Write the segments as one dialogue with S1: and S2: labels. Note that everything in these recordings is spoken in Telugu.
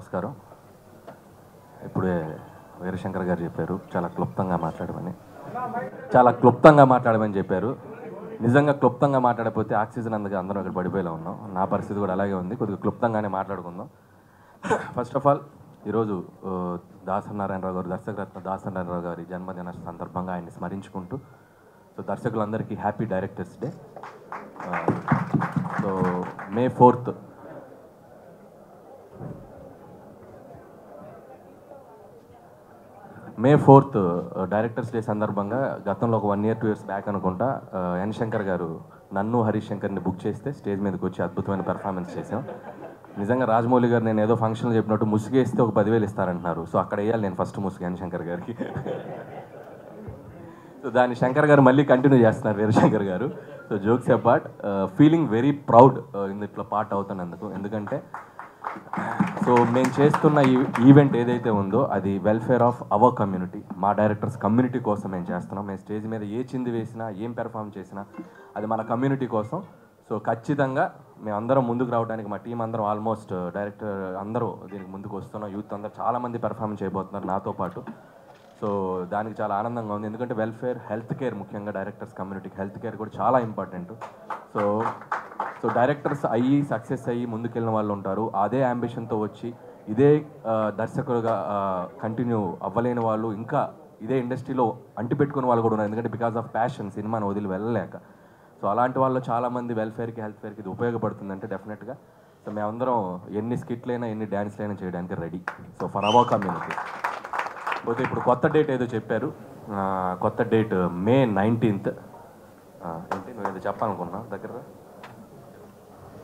S1: నమస్కారం. ఇప్పుడే వీరశంకర్ గారు చెప్పారు చాలా క్లుప్తంగా మాట్లాడమని చెప్పారు. నిజంగా క్లుప్తంగా మాట్లాడకపోతే ఆక్సిజన్ అందుకు అందరం అక్కడ పడిపోయేలా ఉన్నాం. నా పరిస్థితి కూడా అలాగే ఉంది. కొద్దిగా క్లుప్తంగానే మాట్లాడుకుందాం. ఫస్ట్ ఆఫ్ ఆల్ ఈరోజు దాసనారాయణరావు గారు, దర్శకరత్న దాసనారాయణరావు గారి జన్మదిన సందర్భంగా ఆయన్ని స్మరించుకుంటూ, సో దర్శకులందరికీ happy directors day. So May 4th directors day సందర్భంగా గతంలో ఒక 1 year 2 years బ్యాక్ అనుకుంటా ఎన్ శంకర్ గారు నన్ను హరీష్ శంకర్ని బుక్ చేస్తే స్టేజ్ మీదకి వచ్చి అద్భుతమైన పెర్ఫార్మెన్స్ చేసాం. నిజంగా రాజమౌళి గారు నేను ఏదో ఫంక్షన్లో చెప్పినట్టు ముసుగేస్తే ఒక 10,000 ఇస్తారంటున్నారు. సో అక్కడ వేయాలి నేను ఫస్ట్ ముసుగు ఎన్ శంకర్ గారికి. సో దాన్ని శంకర్ గారు మళ్ళీ కంటిన్యూ చేస్తున్నారు వీరశంకర్ గారు. So jokes apart, feeling very proud ఇట్లా పార్ట్ అవుతున్నందుకు. ఎందుకంటే సో మేము చేస్తున్న ఈ ఈవెంట్ ఏదైతే ఉందో అది వెల్ఫేర్ ఆఫ్ అవర్ కమ్యూనిటీ, మా డైరెక్టర్స్ కమ్యూనిటీ కోసం మేము చేస్తున్నాం. మేము స్టేజ్ మీద ఏ చింది వేసినా ఏం పెర్ఫామ్ చేసినా అది మన కమ్యూనిటీ కోసం. సో ఖచ్చితంగా మేము అందరం ముందుకు రావడానికి మా టీం అందరం ఆల్మోస్ట్ డైరెక్టర్ అందరూ దీనికి ముందుకు వస్తున్నాం. యూత్ అందరూ చాలామంది పెర్ఫార్మెన్స్ చేయబోతున్నారు నాతో పాటు. సో దానికి చాలా ఆనందంగా ఉంది. ఎందుకంటే వెల్ఫేర్, హెల్త్ కేర్, ముఖ్యంగా డైరెక్టర్స్ కమ్యూనిటీకి హెల్త్ కేర్ కూడా చాలా ఇంపార్టెంట్. సో డైరెక్టర్స్ అయ్యి సక్సెస్ అయ్యి ముందుకెళ్ళిన వాళ్ళు ఉంటారు. అదే అంబిషన్తో వచ్చి ఇదే దర్శకులుగా కంటిన్యూ అవ్వలేని వాళ్ళు, ఇంకా ఇదే ఇండస్ట్రీలో అంటిపెట్టుకునే వాళ్ళు కూడా ఉన్నారు. ఎందుకంటే బికాస్ ఆఫ్ ప్యాషన్ సినిమాను వదిలి వెళ్ళలేక. సో అలాంటి వాళ్ళు చాలామంది వెల్ఫేర్కి, హెల్త్ కేర్కి ఇది ఉపయోగపడుతుందంటే డెఫినెట్గా సో మేమందరం ఎన్ని స్కిట్లైనా ఎన్ని డ్యాన్స్లైనా చేయడానికి ready. So for our community. పోతే ఇప్పుడు కొత్త డేట్ ఏదో చెప్పారు. కొత్త డేట్ May 19th. ఏంటి నువ్వు ఏదో చెప్పాలనుకున్నా దగ్గర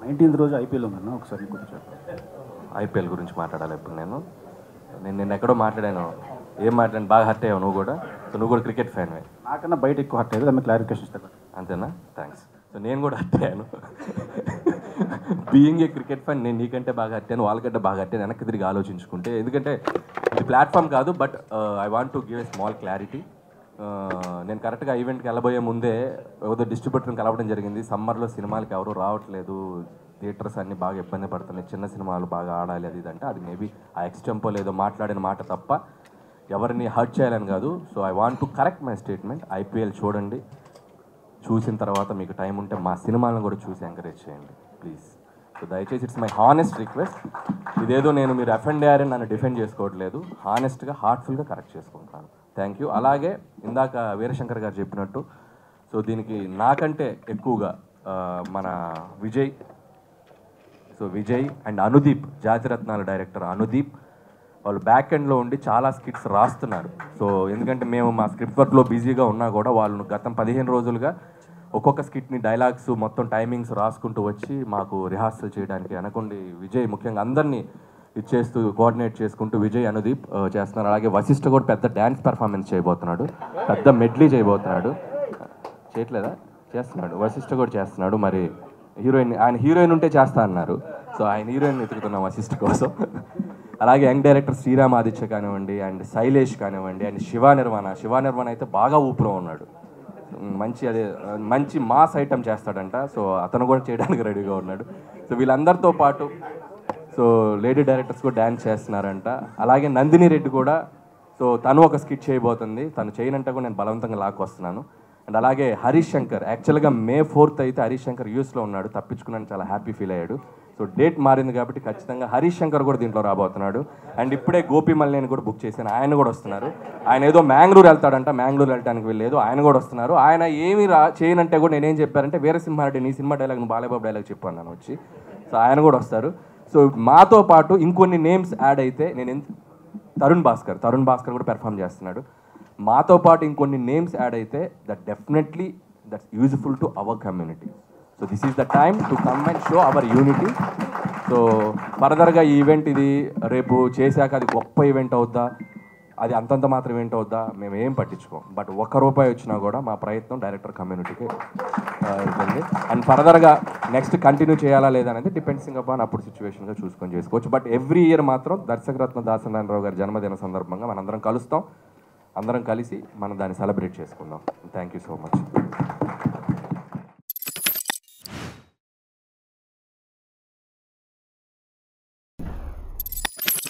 S2: 19th రోజు ఐపీఎల్ ఉందన్న, ఒకసారి
S1: ఐపీఎల్ గురించి మాట్లాడాలి. ఇప్పుడు నేను ఎక్కడో మాట్లాడాను. ఏం మాట్లాడాను? బాగా హర్ట్ అయ్యావు నువ్వు కూడా. సో నువ్వు కూడా క్రికెట్ ఫ్యాన్వే.
S2: నాకన్నా బయట ఎక్కువ హర్ట్ అయ్యేది, దాన్ని క్లారిఫికేషన్ ఇస్తాను.
S1: అంతేనా? థ్యాంక్స్. సో నేను కూడా హర్ట్ అయ్యాను. బీయింగ్ ఏ క్రికెట్ ఫ్యాన్ నేను నీకంటే బాగా హర్టాను, వాళ్ళకంటే బాగా హర్టాను వెనక్కి తిరిగి ఆలోచించుకుంటే. ఎందుకంటే ఇది ప్లాట్ఫామ్ కాదు, but I want to give a small clarity. నేను కరెక్ట్గా ఈవెంట్కి వెళ్ళబోయే ముందే ఏదో డిస్ట్రిబ్యూటర్ని కలవడం జరిగింది. సమ్మర్లో సినిమాలకి ఎవరు రావట్లేదు, థియేటర్స్ అన్నీ బాగా ఇబ్బంది పడుతున్నాయి, చిన్న సినిమాలు బాగా ఆడాలి అది ఇదంటే, అది మేబీ ఆ ఎక్స్టెంపో లేదో మాట్లాడిన మాట తప్ప ఎవరిని హర్ట్ చేయాలని కాదు. So I want to correct my statement. IPL చూడండి, చూసిన తర్వాత మీకు టైం ఉంటే మా సినిమాలను కూడా చూసి ఎంకరేజ్ చేయండి ప్లీజ్. సో దయచేసి ఇట్స్ మై హానెస్ట్ రిక్వెస్ట్. ఇదేదో నేను మీరు అఫెండ్ అయ్యారని నన్ను డిఫెండ్ చేసుకోవట్లేదు, హానెస్ట్గా హార్ట్ఫుల్గా కరెక్ట్ చేసుకుంటాను. Thank you. అలాగే ఇందాక వీరశంకర్ గారు చెప్పినట్టు సో దీనికి నాకంటే ఎక్కువగా మన విజయ్ అండ్ అనుదీప్, జాతిరత్నాల డైరెక్టర్ అనుదీప్, వాళ్ళు బ్యాక్ ఎండ్లో ఉండి చాలా స్కిట్స్ రాస్తున్నారు. సో ఎందుకంటే మేము మా స్క్రిప్ట్ వర్క్లో బిజీగా ఉన్నా కూడా వాళ్ళు గతం 15 రోజులుగా ఒక్కొక్క స్కిట్ని డైలాగ్స్ మొత్తం టైమింగ్స్ రాసుకుంటూ వచ్చి మాకు రిహార్సల్ చేయడానికి అనుకోండి. విజయ్ ముఖ్యంగా అందరినీ ఇచ్చేస్తూ కోఆర్డినేట్ చేసుకుంటూ విజయ్, అనుదీప్ చేస్తున్నారు. అలాగే వశిష్ఠ కూడా పెద్ద డ్యాన్స్ పెర్ఫార్మెన్స్ చేయబోతున్నాడు, పెద్ద మెడ్లీ చేయబోతున్నాడు. చేయట్లేదా? చేస్తున్నాడు. వశిష్ఠ కూడా చేస్తున్నాడు. మరి ఆయన హీరోయిన్ ఉంటే చేస్తా అన్నారు. సో ఆయన హీరోయిన్ వెతుకుతున్నాం వశిష్ఠ కోసం. అలాగే యంగ్ డైరెక్టర్ శ్రీరామ్ ఆదిత్య కానివ్వండి, అండ్ శైలేష్ కానివ్వండి, అండ్ శివ నిర్వాణ అయితే బాగా ఊపులో ఉన్నాడు. మంచి మాస్ ఐటమ్ చేస్తాడంట. సో అతను కూడా చేయడానికి రెడీగా ఉన్నాడు. సో వీళ్ళందరితో పాటు సో లేడీ డైరెక్టర్స్ కూడా డ్యాన్స్ చేస్తున్నారంట. అలాగే నందిని రెడ్డి కూడా సో తను ఒక స్కిట్ చేయబోతుంది. తను చేయనంటే కూడా నేను బలవంతంగా లాక్కొస్తున్నాను. అండ్ అలాగే హరీష్ శంకర్, యాక్చువల్గా May 4th అయితే హరీష్ శంకర్ యూఎస్లో ఉన్నాడు, తప్పించుకున్నాను, చాలా హ్యాపీ ఫీల్ అయ్యాడు. సో డేట్ మారింది కాబట్టి ఖచ్చితంగా హరీష్ శంకర్ కూడా దీంట్లో రాబోతున్నాడు. అండ్ ఇప్పుడే గోపి మల్లేని కూడా బుక్ చేశాను, ఆయన కూడా వస్తున్నారు. ఆయన ఏదో మ్యాంగ్లూరు వెళ్తాడంట, మ్యాంగ్లూరు వెళ్ళడానికి వెళ్ళలేదు, ఆయన కూడా వస్తున్నారు. ఆయన ఏమి చేయనంటే కూడా నేనేం చెప్పారంటే వీరసింహారెడ్డి నీ సినిమా డైలాగ్ నువ్వు బాలయ్యబాబు డైలాగ్ చెప్పాను నన్ను వచ్చి. సో ఆయన కూడా వస్తారు. సో మాతో పాటు ఇంకొన్ని నేమ్స్ యాడ్ అయితే తరుణ్ భాస్కర్ కూడా పెర్ఫామ్ చేస్తున్నాడు. మాతో పాటు ఇంకొన్ని నేమ్స్ యాడ్ అయితే that's useful to our community. So this is the time to come and show hour unity. So ఫర్దర్గా ఈ ఈవెంట్ ఇది రేపు చేశాక అది గొప్ప ఈవెంట్ అవుద్దా, అది అంతంత మాత్రం ఈవెంట్ అవుద్దా మేము ఏం పట్టించుకోం. బట్ ₹1 వచ్చినా కూడా మా ప్రయత్నం డైరెక్టర్ కమ్యూనిటీకి ఉంటుంది. అండ్ ఫర్దర్గా నెక్స్ట్ కంటిన్యూ చేయాలా లేదా అనేది డిపెండ్సింగ్ అపాన్ అప్పుడు సిచ్యువేషన్గా చూసుకొని చేసుకోవచ్చు. బట్ ఎవ్రీ ఇయర్ మాత్రం దర్శకరత్న దాసనారాయణరావు గారి జన్మదిన సందర్భంగా మనందరం కలుస్తాం, అందరం కలిసి మనం దాన్ని సెలబ్రేట్ చేసుకుందాం. Thank you so much.